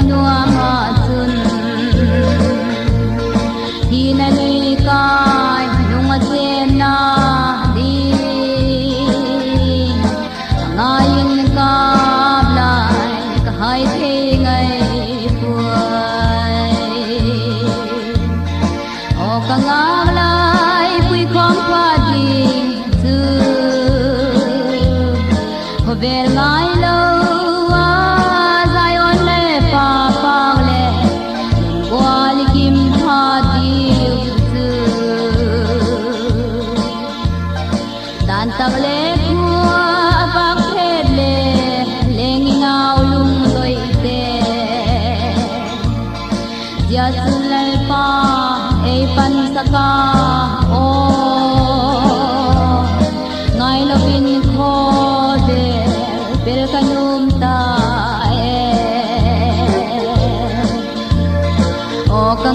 nuam ha chun hi na nei kai lung a chen na di ngain ka lai ka hai the ngai puai o ka ngam lai pui khom pha di chu ho ver ngai lo a zai on le pa pang le gwal kim tha di chu dan tak le khua bak phet le leng ngau lung loi te ya sun lai pa ei pan saka o ngai lo bin kho de per kanum ta e o ka